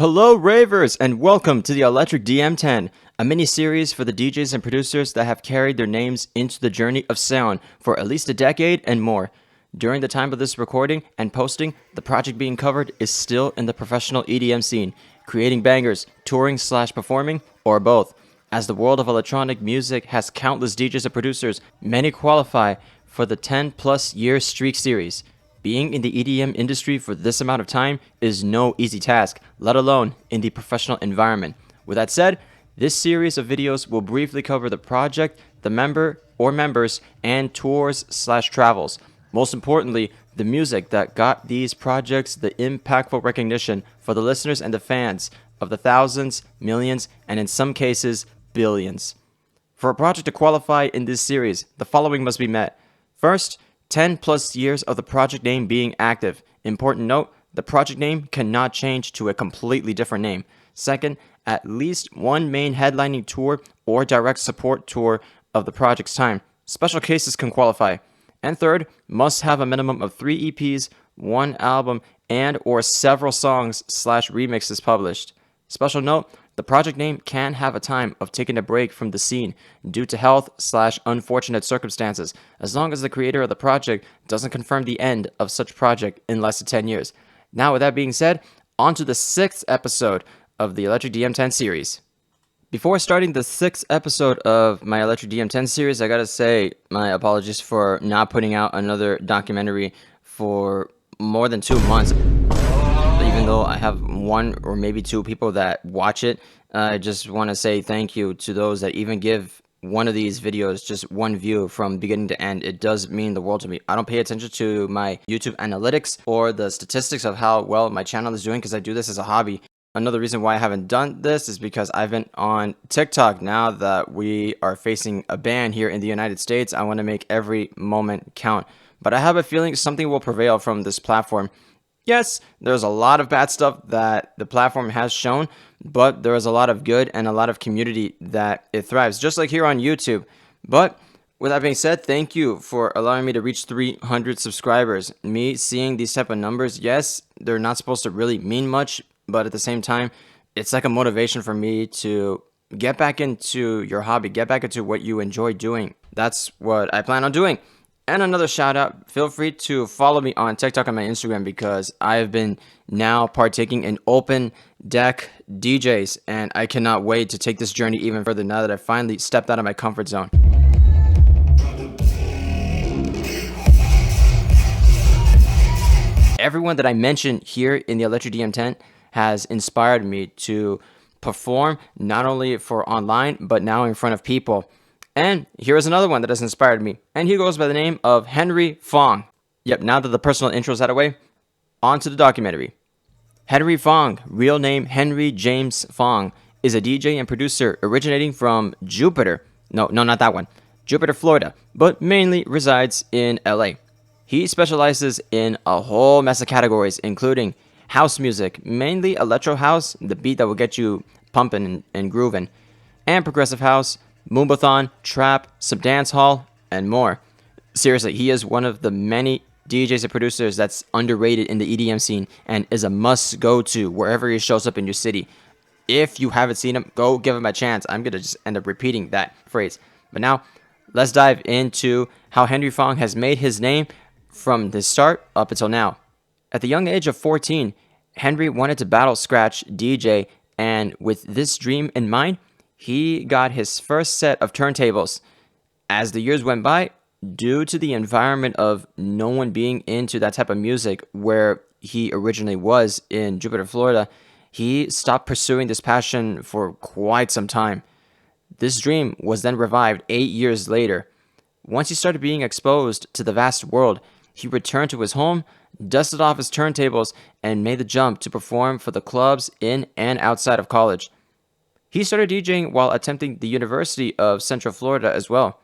Hello ravers, and welcome to the Electric DM10, a mini-series for the DJs and producers that have carried their names into the journey of sound for at least a decade and more. During the time of this recording and posting, the project being covered is still in the professional EDM scene, creating bangers, touring/performing, or both. As the world of electronic music has countless DJs and producers, many qualify for the 10-plus year streak series. Being in the EDM industry for this amount of time is no easy task, let alone in the professional environment. With that said, this series of videos will briefly cover the project, the member or members, and tours/travels. Most importantly, the music that got these projects the impactful recognition for the listeners and the fans of the thousands, millions, and in some cases, billions. For a project to qualify in this series, the following must be met. First, 10 plus years of the project name being active. Important note, the project name cannot change to a completely different name. Second, at least one main headlining tour or direct support tour of the project's time. Special cases can qualify. And third, must have a minimum of 3 EPs, 1 album, and or several songs/remixes published. Special note, the project name can have a time of taking a break from the scene due to health/unfortunate circumstances, as long as the creator of the project doesn't confirm the end of such project in less than 10 years. Now, with that being said, on to the 6th episode of the Electric DM10 series. Before starting the 6th episode of my Electric DM10 series, I gotta say my apologies for not putting out another documentary for more than 2 months. Even though I have 1 or maybe 2 people that watch it, I just want to say thank you to those that even give one of these videos just 1 view from beginning to end. It does mean the world to me. I don't pay attention to my YouTube analytics or the statistics of how well my channel is doing because I do this as a hobby. Another reason why I haven't done this is because I've been on TikTok. Now that we are facing a ban here in the United States, I want to make every moment count. But I have a feeling something will prevail from this platform. Yes, there's a lot of bad stuff that the platform has shown, but there is a lot of good and a lot of community that it thrives, just like here on YouTube. But with that being said, thank you for allowing me to reach 300 subscribers. Me seeing these type of numbers, yes, they're not supposed to really mean much, but at the same time, it's like a motivation for me to get back into your hobby, get back into what you enjoy doing. That's what I plan on doing. And another shout out, feel free to follow me on TikTok and my Instagram because I have been now partaking in open deck DJs and I cannot wait to take this journey even further now that I finally stepped out of my comfort zone. Everyone that I mentioned here in the Electric DM10 has inspired me to perform not only for online but now in front of people. And here is another one that has inspired me, and he goes by the name of Henry Fong. Yep, now that the personal intro is out of the way, on to the documentary. Henry Fong, real name Henry James Fong, is a DJ and producer originating from Jupiter. No, not that one. Jupiter, Florida, but mainly resides in LA. He specializes in a whole mess of categories, including house music, mainly electro house, the beat that will get you pumping and grooving, and progressive house, Moombathon, trap, some dance hall, and more. Seriously, he is one of the many DJs and producers that's underrated in the EDM scene and is a must-go-to wherever he shows up in your city. If you haven't seen him, go give him a chance. I'm going to just end up repeating that phrase. But now, let's dive into how Henry Fong has made his name from the start up until now. At the young age of 14, Henry wanted to battle scratch DJ, and with this dream in mind, he got his first set of turntables. As the years went by, due to the environment of no one being into that type of music where he originally was in Jupiter, Florida, he stopped pursuing this passion for quite some time. This dream was then revived 8 years later. Once he started being exposed to the vast world, he returned to his home, dusted off his turntables, and made the jump to perform for the clubs in and outside of college. He started DJing while attempting the University of Central Florida as well.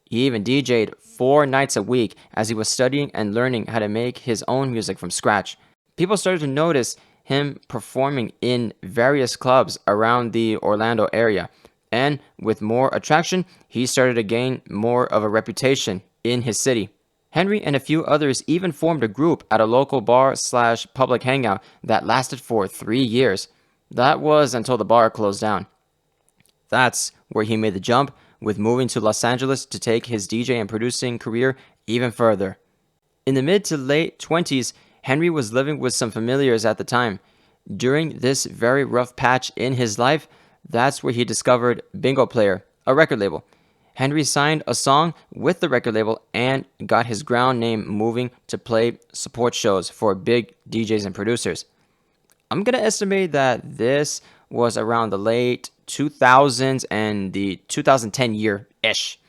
He even DJ'd 4 nights a week as he was studying and learning how to make his own music from scratch. People started to notice him performing in various clubs around the Orlando area, and with more attraction, he started to gain more of a reputation in his city. Henry and a few others even formed a group at a local bar/public hangout that lasted for 3 years. That was until the bar closed down. That's where he made the jump, with moving to Los Angeles to take his DJ and producing career even further. In the mid to late 20s, Henry was living with some familiars at the time. During this very rough patch in his life, that's where he discovered Bingo Player, a record label. Henry signed a song with the record label and got his ground name moving to play support shows for big DJs and producers. I'm going to estimate that this was around the late 2000s and the 2010 year-ish.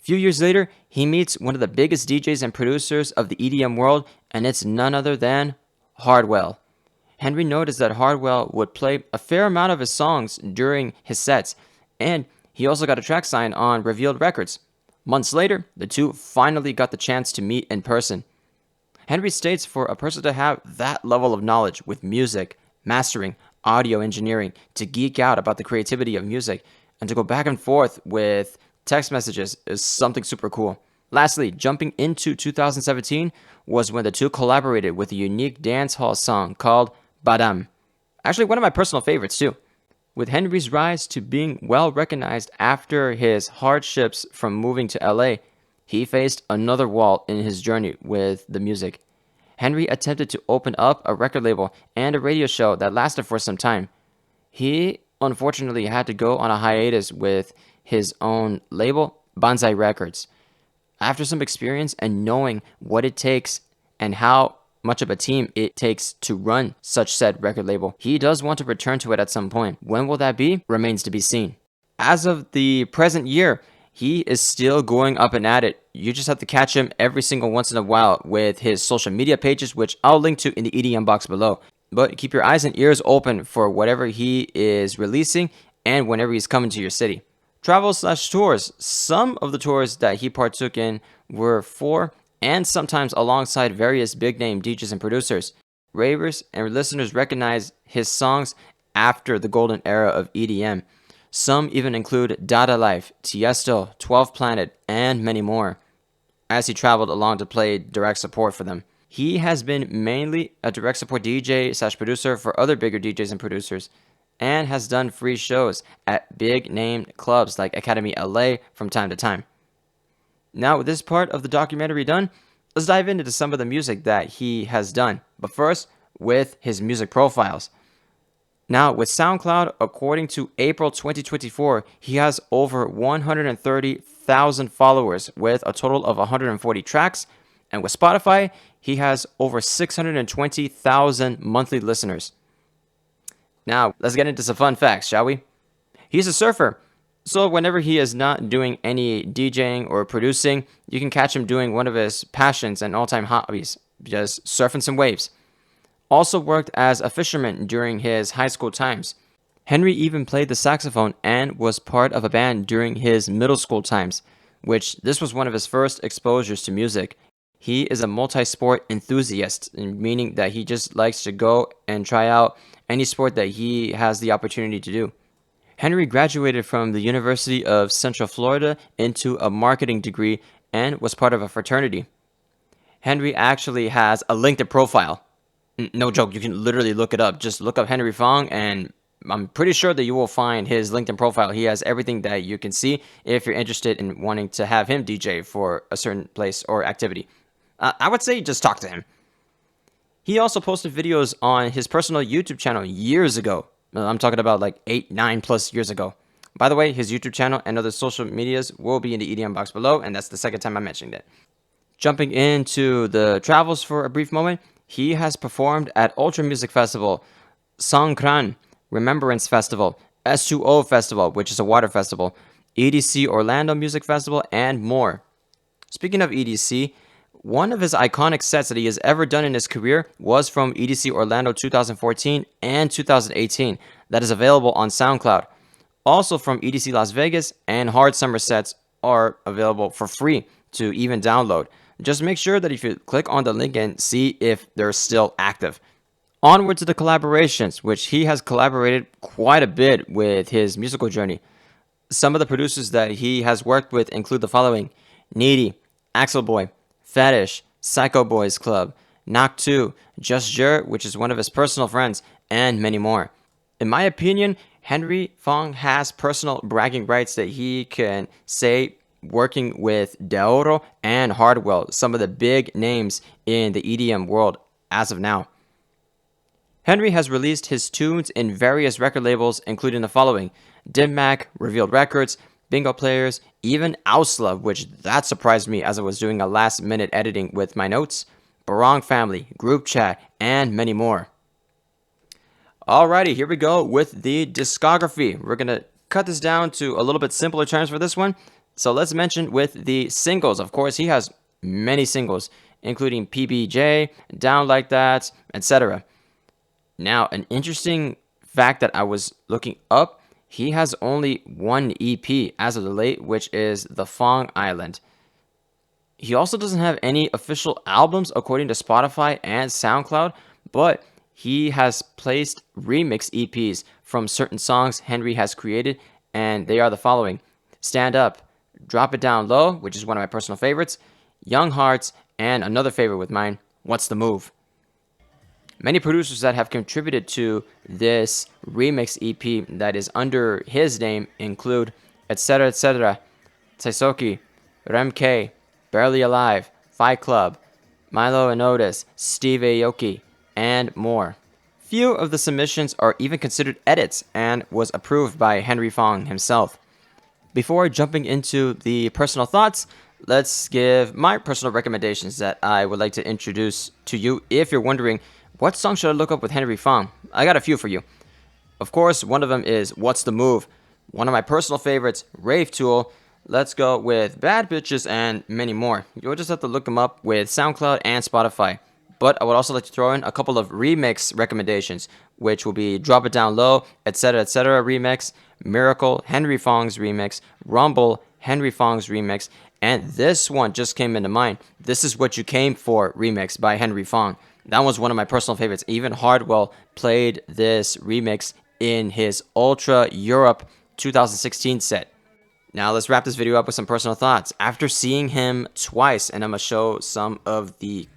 A few years later, he meets one of the biggest DJs and producers of the EDM world, and it's none other than Hardwell. Henry noticed that Hardwell would play a fair amount of his songs during his sets, and he also got a track signed on Revealed Records. Months later, the two finally got the chance to meet in person. Henry states for a person to have that level of knowledge with music, mastering, audio engineering, to geek out about the creativity of music, and to go back and forth with text messages is something super cool. Lastly, jumping into 2017 was when the two collaborated with a unique dancehall song called Badam. Actually, one of my personal favorites too. With Henry's rise to being well recognized after his hardships from moving to LA, he faced another wall in his journey with the music. Henry attempted to open up a record label and a radio show that lasted for some time. He unfortunately had to go on a hiatus with his own label, Banzai Records. After some experience and knowing what it takes and how much of a team it takes to run such said record label, he does want to return to it at some point. When will that be? Remains to be seen. As of the present year, he is still going up and at it. You just have to catch him every single once in a while with his social media pages, which I'll link to in the EDM box below. But keep your eyes and ears open for whatever he is releasing and whenever he's coming to your city. Travel/tours. Some of the tours that he partook in were for and sometimes alongside various big-name DJs and producers. Ravers and listeners recognize his songs after the golden era of EDM. Some even include Dada Life, Tiesto, 12 Planet, and many more, as he traveled along to play direct support for them. He has been mainly a direct support DJ/producer for other bigger DJs and producers, and has done free shows at big-name clubs like Academy LA from time to time. Now, with this part of the documentary done, let's dive into some of the music that he has done. But first, with his music profiles. Now, with SoundCloud, according to April 2024, he has over 130,000 followers with a total of 140 tracks. And with Spotify, he has over 620,000 monthly listeners. Now, let's get into some fun facts, shall we? He's a surfer. So whenever he is not doing any DJing or producing, you can catch him doing one of his passions and all-time hobbies, just surfing some waves. Also worked as a fisherman during his high school times. Henry even played the saxophone and was part of a band during his middle school times, which this was one of his first exposures to music. He is a multi-sport enthusiast, meaning that he just likes to go and try out any sport that he has the opportunity to do. Henry graduated from the University of Central Florida into a marketing degree and was part of a fraternity. Henry actually has a LinkedIn profile. No joke, you can literally look it up. Just look up Henry Fong and I'm pretty sure that you will find his LinkedIn profile. He has everything that you can see if you're interested in wanting to have him DJ for a certain place or activity. I would say just talk to him. He also posted videos on his personal YouTube channel years ago. I'm talking about like 8, 9 plus years ago. By the way, his YouTube channel and other social medias will be in the EDM box below, and that's the second time I mentioned it. Jumping into the travels for a brief moment, he has performed at Ultra Music Festival, Songkran, Remembrance Festival, S2O Festival, which is a water festival, EDC Orlando Music Festival, and more. Speaking of EDC, one of his iconic sets that he has ever done in his career was from EDC Orlando 2014 and 2018 that is available on SoundCloud. Also from EDC Las Vegas and Hard Summer sets are available for free to even download. Just make sure that if you click on the link and see if they're still active. Onward to the collaborations, which he has collaborated quite a bit with his musical journey. Some of the producers that he has worked with include the following: Needy, Axel Boy, Fetish, Psycho Boys Club, Knock 2, Just Jer, which is one of his personal friends, and many more. In my opinion, Henry Fong has personal bragging rights that he can say working with Deoro and Hardwell, some of the big names in the EDM world as of now. Henry has released his tunes in various record labels, including the following: Dim Mak, Revealed Records, Bingo Players, even Ausla, which that surprised me as I was doing a last-minute editing with my notes, Barong Family, Group Chat, and many more. Alrighty, here we go with the discography. We're going to cut this down to a little bit simpler terms for this one. So let's mention with the singles. Of course, he has many singles, including PBJ, Down Like That, etc. Now, an interesting fact that I was looking up, he has only one EP as of the late, which is The Fong Island. He also doesn't have any official albums according to Spotify and SoundCloud, but he has placed remix EPs from certain songs Henry has created, and they are the following: Stand Up, Drop It Down Low, which is one of my personal favorites, Young Hearts, and another favorite with mine, What's the Move? Many producers that have contributed to this remix EP that is under his name include etc. etc., Taisoki, Rem-K, Barely Alive, Fight Club, Milo and Otis, Steve Aoki, and more. Few of the submissions are even considered edits and was approved by Henry Fong himself. Before jumping into the personal thoughts, let's give my personal recommendations that I would like to introduce to you if you're wondering, what song should I look up with Henry Fong? I got a few for you. Of course, one of them is What's the Move? One of my personal favorites, Rave Tool. Let's go with Bad Bitches and many more. You'll just have to look them up with SoundCloud and Spotify. But I would also like to throw in a couple of remix recommendations, which will be Drop It Down Low, etc. remix, Miracle, Henry Fong's remix, Rumble, Henry Fong's remix, and this one just came into mind. This Is What You Came For remix by Henry Fong. That was one of my personal favorites. Even Hardwell played this remix in his Ultra Europe 2016 set. Now let's wrap this video up with some personal thoughts. After seeing him twice, and I'm going to show some of the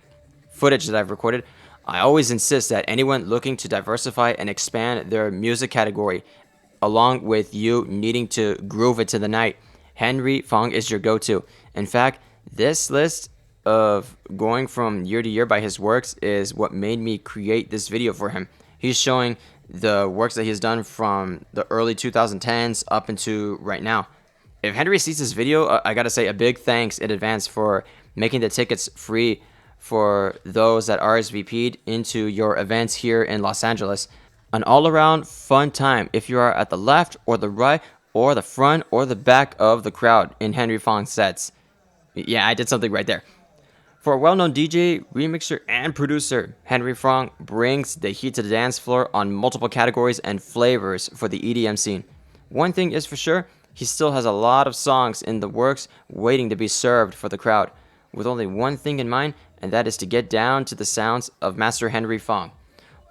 footage that I've recorded, I always insist that anyone looking to diversify and expand their music category, along with you needing to groove it to the night, Henry Fong is your go-to. In fact, this list of going from year to year by his works is what made me create this video for him. He's showing the works that he's done from the early 2010s up into right now. If Henry sees this video, I gotta say a big thanks in advance for making the tickets free for those that RSVP'd into your events here in Los Angeles. An all-around fun time if you are at the left or the right or the front or the back of the crowd in Henry Fong's sets. Yeah, I did something right there. For a well-known DJ, remixer, and producer, Henry Fong brings the heat to the dance floor on multiple categories and flavors for the EDM scene. One thing is for sure, he still has a lot of songs in the works waiting to be served for the crowd, with only one thing in mind, and that is to get down to the sounds of Master Henry Fong.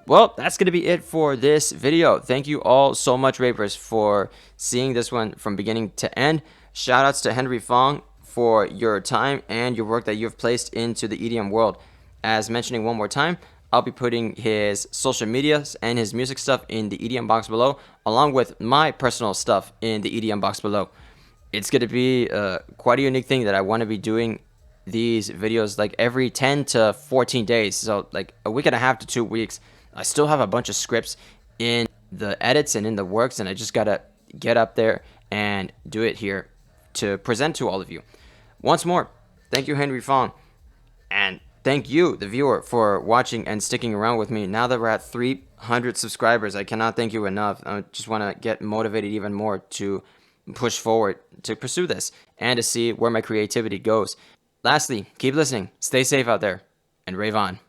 Well, that's going to be it for this video. Thank you all so much, Rapers, for seeing this one from beginning to end. Shoutouts to Henry Fong for your time and your work that you've placed into the EDM world. As mentioning one more time, I'll be putting his social medias and his music stuff in the EDM box below, along with my personal stuff in the EDM box below. It's going to be quite a unique thing that I want to be doing these videos like every 10 to 14 days. So like a week and a half to 2 weeks. I still have a bunch of scripts in the edits and in the works, and I just got to get up there and do it here to present to all of you. Once more, thank you, Henry Fong, and thank you, the viewer, for watching and sticking around with me. Now that we're at 300 subscribers, I cannot thank you enough. I just want to get motivated even more to push forward, to pursue this, and to see where my creativity goes. Lastly, keep listening, stay safe out there, and rave on.